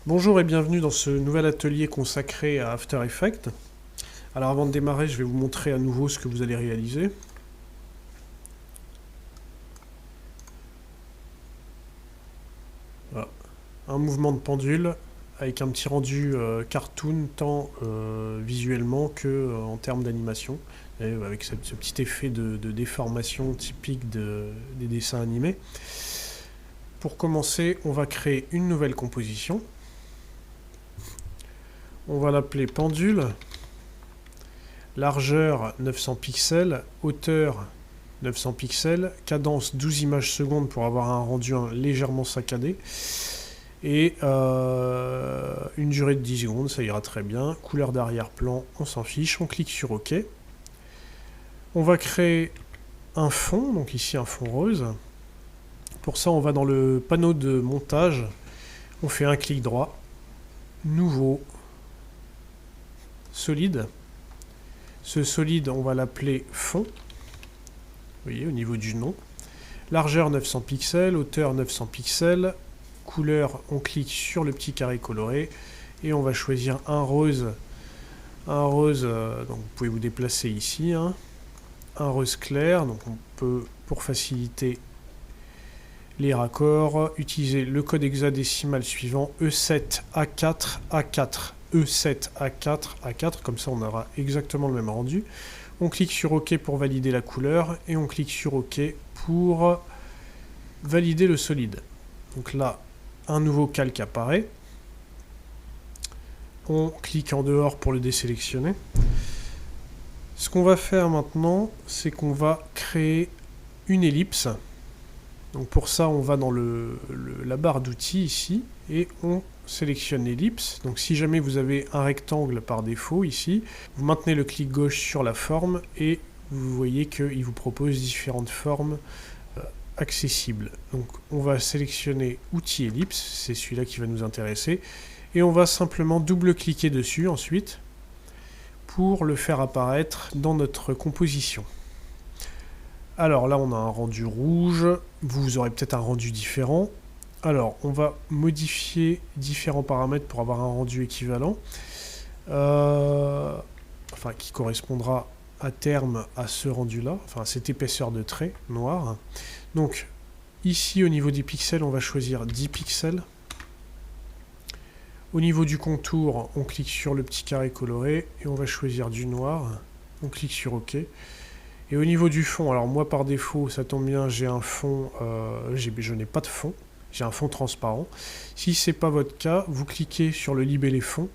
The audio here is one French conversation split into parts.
Bonjour et bienvenue dans ce nouvel atelier consacré à After Effects. Alors avant de démarrer, je vais vous montrer à nouveau ce que vous allez réaliser. Voilà. Un mouvement de pendule avec un petit rendu cartoon tant visuellement que en termes d'animation, avec ce petit effet de déformation typique des dessins animés. Pour commencer, on va créer une nouvelle composition. On va l'appeler pendule, largeur 900 pixels, hauteur 900 pixels, cadence 12 images secondes pour avoir un rendu légèrement saccadé, et une durée de 10 secondes, ça ira très bien. Couleur d'arrière-plan, on s'en fiche, on clique sur OK. On va créer un fond, donc ici un fond rose. Pour ça, on va dans le panneau de montage, on fait un clic droit, nouveau, solide. Ce solide, on va l'appeler fond. Vous voyez, au niveau du nom. Largeur 900 pixels, hauteur 900 pixels. Couleur, on clique sur le petit carré coloré. Et on va choisir un rose. Un rose, donc vous pouvez vous déplacer ici. Hein. Un rose clair, donc on peut, pour faciliter les raccords, utiliser le code hexadécimal suivant E7A4A4. E7A4A4, comme ça on aura exactement le même rendu. On clique sur OK pour valider la couleur et on clique sur OK pour valider le solide. Donc là, un nouveau calque apparaît. On clique en dehors pour le désélectionner. Ce qu'on va faire maintenant, c'est qu'on va créer une ellipse. Donc pour ça, on va dans la barre d'outils ici et on sélectionne l'ellipse. Donc si jamais vous avez un rectangle par défaut ici, vous maintenez le clic gauche sur la forme et vous voyez qu'il vous propose différentes formes accessibles. Donc on va sélectionner outil ellipse, c'est celui-là qui va nous intéresser, et on va simplement double-cliquer dessus ensuite pour le faire apparaître dans notre composition. Alors là, on a un rendu rouge. Vous aurez peut-être un rendu différent. Alors, on va modifier différents paramètres pour avoir un rendu équivalent. Enfin, qui correspondra à terme à ce rendu-là. Enfin, à cette épaisseur de trait noir. Donc, ici, au niveau des pixels, on va choisir 10 pixels. Au niveau du contour, on clique sur le petit carré coloré et on va choisir du noir. On clique sur OK. Et au niveau du fond, alors moi par défaut, ça tombe bien, j'ai un fond, je n'ai pas de fond, j'ai un fond transparent. Si ce n'est pas votre cas, vous cliquez sur le libellé fond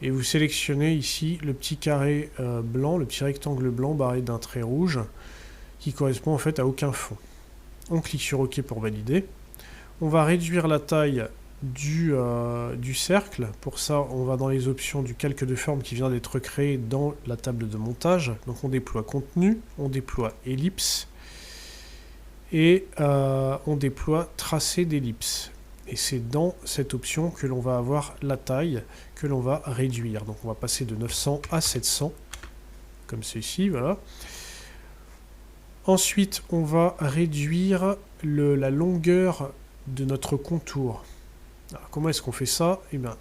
et vous sélectionnez ici le petit carré blanc, le petit rectangle blanc barré d'un trait rouge qui correspond en fait à aucun fond. On clique sur OK pour valider. On va réduire la taille du cercle. Pour ça, on va dans les options du calque de forme qui vient d'être créé dans la table de montage. Donc on déploie contenu, on déploie ellipse et on déploie tracé d'ellipse. Et c'est dans cette option que l'on va avoir la taille que l'on va réduire. Donc on va passer de 900 à 700, comme ceci, voilà. Ensuite, on va réduire la longueur de notre contour. Alors, comment est-ce qu'on fait ça? Eh bien,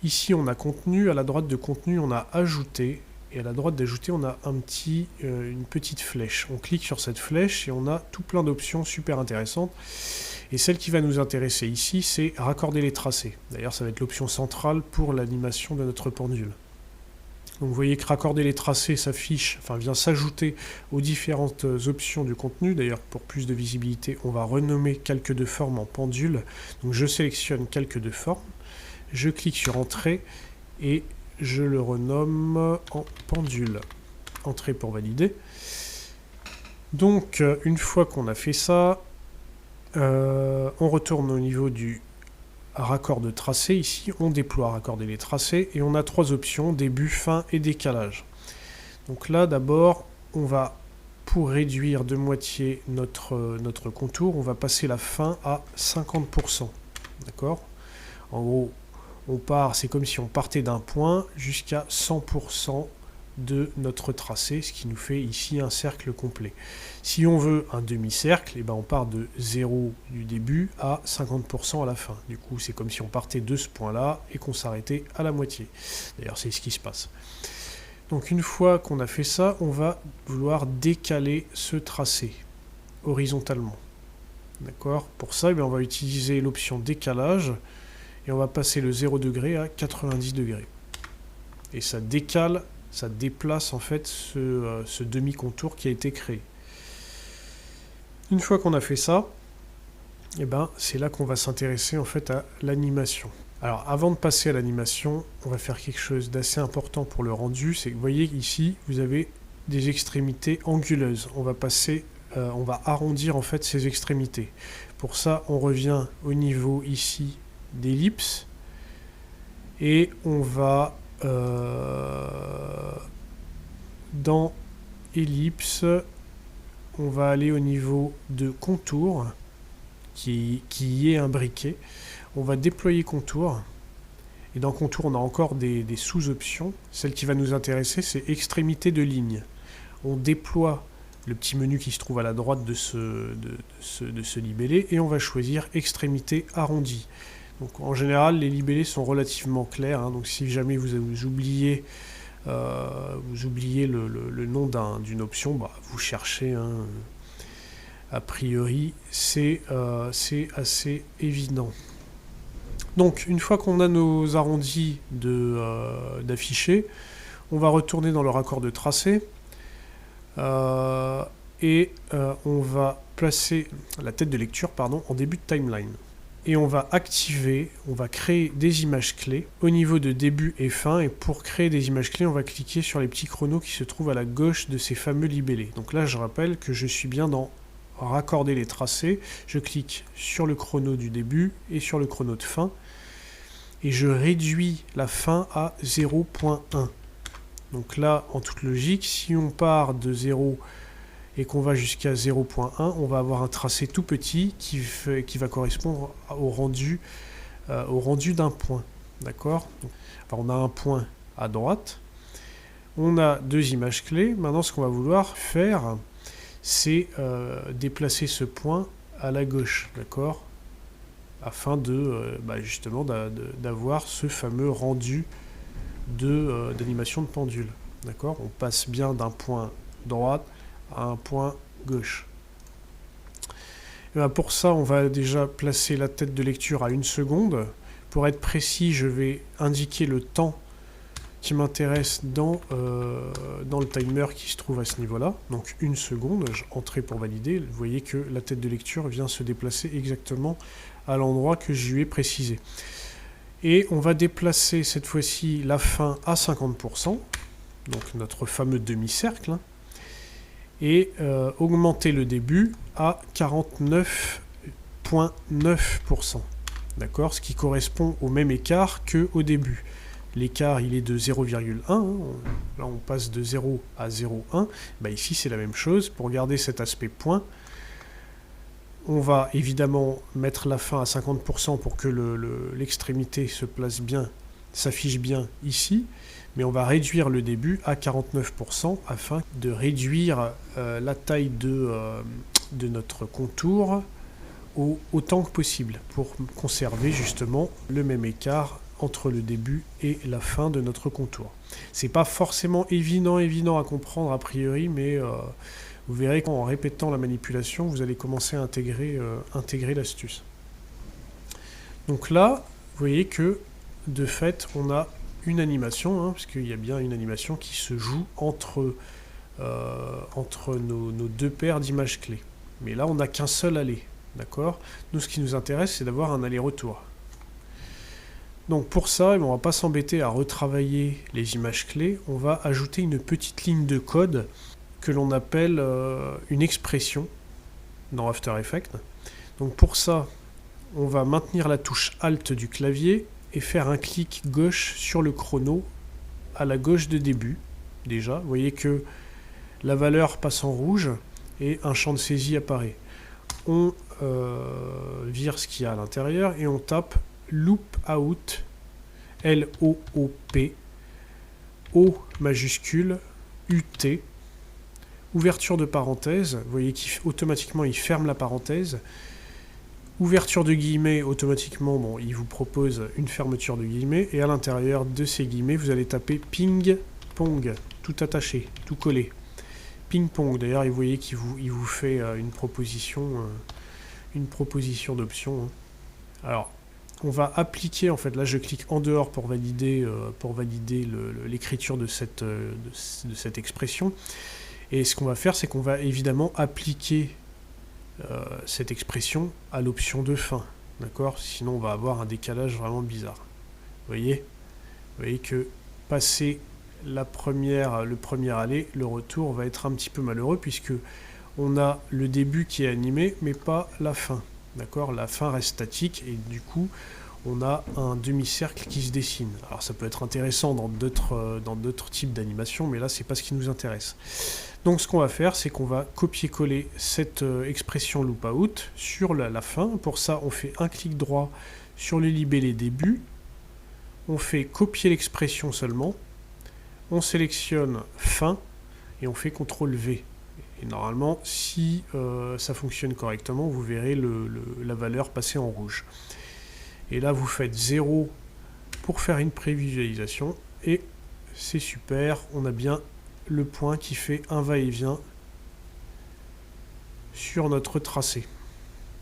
ici on a contenu, à la droite de contenu on a ajouté, et à la droite d'ajouter on a une petite flèche. On clique sur cette flèche et on a tout plein d'options super intéressantes. Et celle qui va nous intéresser ici, c'est raccorder les tracés. D'ailleurs, ça va être l'option centrale pour l'animation de notre pendule. Donc vous voyez que raccorder les tracés s'affiche, enfin vient s'ajouter aux différentes options du contenu. D'ailleurs, pour plus de visibilité, on va renommer calque de forme en pendule. Donc je sélectionne calque de forme, je clique sur entrée et je le renomme en pendule. Entrée pour valider. Donc une fois qu'on a fait ça, on retourne au niveau du raccord de tracé. Ici on déploie raccorder les tracés et on a trois options, début, fin et décalage. Donc là d'abord on va, pour réduire de moitié notre contour, on va passer la fin à 50%. D'accord? En gros on part, c'est comme si on partait d'un point jusqu'à 100% de notre tracé, ce qui nous fait ici un cercle complet. Si on veut un demi-cercle, on part de 0 du début à 50% à la fin. Du coup, c'est comme si on partait de ce point-là et qu'on s'arrêtait à la moitié. D'ailleurs, c'est ce qui se passe. Donc une fois qu'on a fait ça, on va vouloir décaler ce tracé horizontalement. D'accord? Pour ça, on va utiliser l'option décalage et on va passer le 0 degré à 90 degrés. Et ça décale, ça déplace en fait ce demi-contour qui a été créé. Une fois qu'on a fait ça, c'est là qu'on va s'intéresser en fait à l'animation. Alors avant de passer à l'animation, on va faire quelque chose d'assez important pour le rendu. C'est que vous voyez ici, vous avez des extrémités anguleuses. On va arrondir en fait ces extrémités. Pour ça, on revient au niveau ici d'ellipse et on va dans ellipse, on va aller au niveau de contour qui y est imbriqué. On va déployer contour et dans contour on a encore des sous-options. Celle qui va nous intéresser, c'est extrémité de ligne. On déploie le petit menu qui se trouve à la droite de ce libellé et on va choisir extrémité arrondie. Donc en général les libellés sont relativement clairs, hein, donc si jamais vous oubliez le nom d'une option, vous cherchez, hein, a priori c'est assez évident. Donc une fois qu'on a nos arrondis d'afficher, on va retourner dans le raccord de tracé. On va placer la tête de lecture en début de timeline. Et on va créer des images clés au niveau de début et fin. Et pour créer des images clés, on va cliquer sur les petits chronos qui se trouvent à la gauche de ces fameux libellés. Donc là, je rappelle que je suis bien dans raccorder les tracés. Je clique sur le chrono du début et sur le chrono de fin. Et je réduis la fin à 0.1. Donc là, en toute logique, si on part de 0 et qu'on va jusqu'à 0.1, on va avoir un tracé tout petit qui va correspondre au rendu d'un point. D'accord? On a un point à droite. On a deux images clés. Maintenant, ce qu'on va vouloir faire, c'est déplacer ce point à la gauche. D'accord? Afin justement d'avoir ce fameux rendu d'animation de pendule. D'accord? On passe bien d'un point droite à un point gauche. Et pour ça, on va déjà placer la tête de lecture à 1 seconde. Pour être précis, je vais indiquer le temps qui m'intéresse dans le timer qui se trouve à ce niveau-là. Donc 1 seconde, entrée pour valider. Vous voyez que la tête de lecture vient se déplacer exactement à l'endroit que je lui ai précisé. Et on va déplacer cette fois-ci la fin à 50%, donc notre fameux demi-cercle, hein, et augmenter le début à 49,9%. D'accord, ce qui correspond au même écart qu'au début. L'écart, il est de 0,1. Hein, là, on passe de 0 à 0,1. Ici, c'est la même chose. Pour garder cet aspect point, on va évidemment mettre la fin à 50% pour que l'extrémité se place bien, s'affiche bien ici. Mais on va réduire le début à 49% afin de réduire la taille de notre contour autant que possible pour conserver justement le même écart entre le début et la fin de notre contour. C'est pas forcément évident à comprendre a priori, mais vous verrez qu'en répétant la manipulation, vous allez commencer à intégrer l'astuce. Donc là, vous voyez que de fait, on a une animation, hein, parce qu'il y a bien une animation qui se joue entre nos deux paires d'images clés. Mais là, on n'a qu'un seul aller. D'accord ? Nous, ce qui nous intéresse, c'est d'avoir un aller-retour. Donc pour ça, on ne va pas s'embêter à retravailler les images clés. On va ajouter une petite ligne de code que l'on appelle une expression dans After Effects. Donc pour ça, on va maintenir la touche Alt du clavier et faire un clic gauche sur le chrono à la gauche de début. Déjà, vous voyez que la valeur passe en rouge et un champ de saisie apparaît. On vire ce qu'il y a à l'intérieur et on tape loop out, L-O-O-P, O majuscule, UT, ouverture de parenthèse, vous voyez qu'automatiquement il ferme la parenthèse, ouverture de guillemets, automatiquement, bon, il vous propose une fermeture de guillemets, et à l'intérieur de ces guillemets, vous allez taper ping-pong, tout attaché, tout collé. Ping-pong, d'ailleurs, vous voyez qu'il vous fait une proposition d'option. Hein. Alors, on va appliquer, en fait, là je clique en dehors pour valider l'écriture de cette expression. Et ce qu'on va faire, c'est qu'on va évidemment appliquer cette expression à l'option de fin. D'accord? Sinon, on va avoir un décalage vraiment bizarre. Vous voyez que passer le premier aller, le retour va être un petit peu malheureux puisque on a le début qui est animé, mais pas la fin. D'accord? La fin reste statique et du coup, on a un demi-cercle qui se dessine. Alors ça peut être intéressant dans d'autres types d'animation, mais là, c'est pas ce qui nous intéresse. Donc ce qu'on va faire, c'est qu'on va copier-coller cette expression loop out sur la fin. Pour ça, on fait un clic droit sur le libellé début. On fait copier l'expression seulement. On sélectionne fin et on fait CTRL V. Et normalement, si ça fonctionne correctement, vous verrez la valeur passer en rouge. Et là, vous faites 0 pour faire une prévisualisation. Et c'est super, on a bien le point qui fait un va-et-vient sur notre tracé.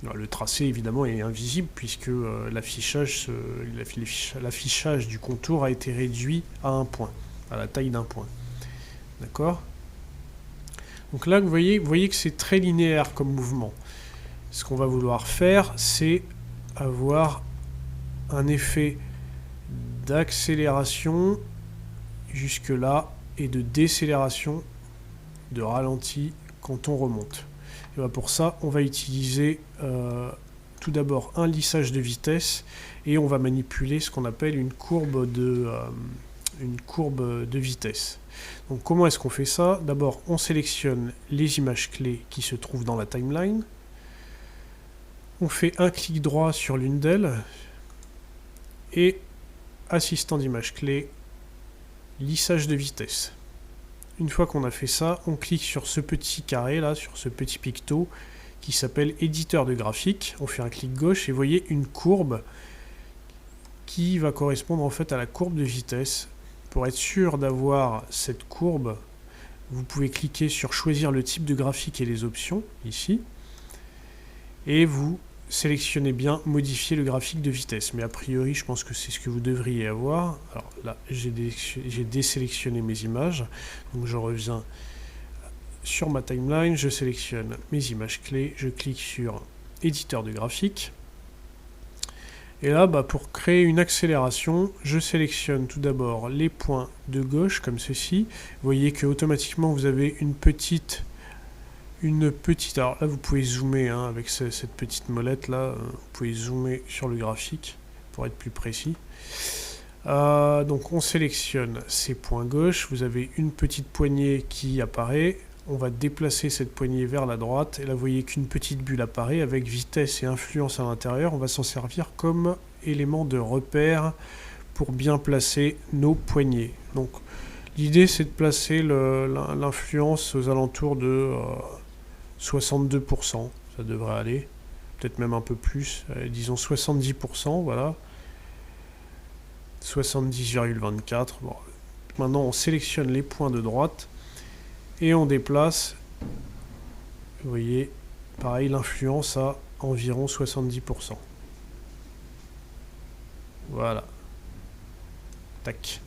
Alors, le tracé, évidemment, est invisible puisque l'affichage du contour a été réduit à un point, à la taille d'un point. D'accord ? Donc là, vous voyez que c'est très linéaire comme mouvement. Ce qu'on va vouloir faire, c'est avoir un effet d'accélération jusque là et de décélération, de ralenti quand on remonte. Et bien pour ça, on va utiliser tout d'abord un lissage de vitesse et on va manipuler ce qu'on appelle une courbe de vitesse. Donc comment est-ce qu'on fait ça? D'abord, on sélectionne les images clés qui se trouvent dans la timeline. On fait un clic droit sur l'une d'elles et assistant d'image clé, lissage de vitesse. Une fois qu'on a fait ça, on clique sur ce petit carré là, sur ce petit picto qui s'appelle éditeur de graphique. On fait un clic gauche et vous voyez une courbe qui va correspondre en fait à la courbe de vitesse. Pour être sûr d'avoir cette courbe, vous pouvez cliquer sur choisir le type de graphique et les options ici et vous sélectionnez bien modifier le graphique de vitesse, mais a priori je pense que c'est ce que vous devriez avoir. Alors là j'ai désélectionné mes images, donc je reviens sur ma timeline, je sélectionne mes images clés, je clique sur éditeur de graphique et là pour créer une accélération, je sélectionne tout d'abord les points de gauche comme ceci. Vous voyez que automatiquement vous avez une petite, alors là vous pouvez zoomer avec cette petite molette là, vous pouvez zoomer sur le graphique pour être plus précis. Donc on sélectionne ces points gauche, vous avez une petite poignée qui apparaît, on va déplacer cette poignée vers la droite et là vous voyez qu'une petite bulle apparaît avec vitesse et influence à l'intérieur. On va s'en servir comme élément de repère pour bien placer nos poignées. Donc l'idée c'est de placer l'influence aux alentours de 62%, ça devrait aller, peut-être même un peu plus, disons 70%, voilà, 70,24. Bon. Maintenant on sélectionne les points de droite et on déplace, vous voyez, pareil, l'influence à environ 70%. Voilà. Tac.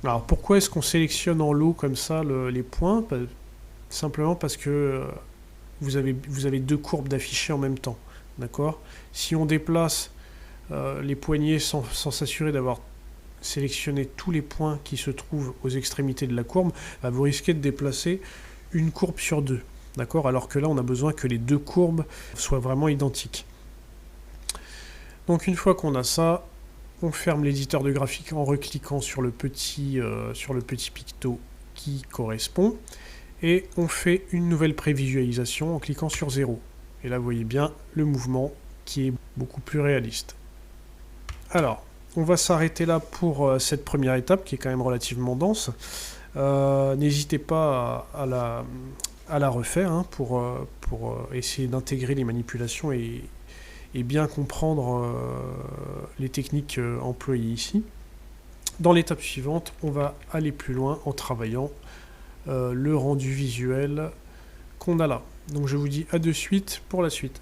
Alors pourquoi est-ce qu'on sélectionne en lot comme ça les points? Simplement parce que vous avez deux courbes d'affichés en même temps. D'accord? Si on déplace les poignées sans s'assurer d'avoir sélectionné tous les points qui se trouvent aux extrémités de la courbe, vous risquez de déplacer une courbe sur deux. D'accord? Alors que là, on a besoin que les deux courbes soient vraiment identiques. Donc une fois qu'on a ça, on ferme l'éditeur de graphique en recliquant sur le petit picto qui correspond. Et on fait une nouvelle prévisualisation en cliquant sur 0. Et là, vous voyez bien le mouvement qui est beaucoup plus réaliste. Alors, on va s'arrêter là pour cette première étape qui est quand même relativement dense. N'hésitez pas à la refaire hein, pour essayer d'intégrer les manipulations et bien comprendre les techniques employées ici. Dans l'étape suivante, on va aller plus loin en travaillant le rendu visuel qu'on a là. Donc je vous dis à de suite pour la suite.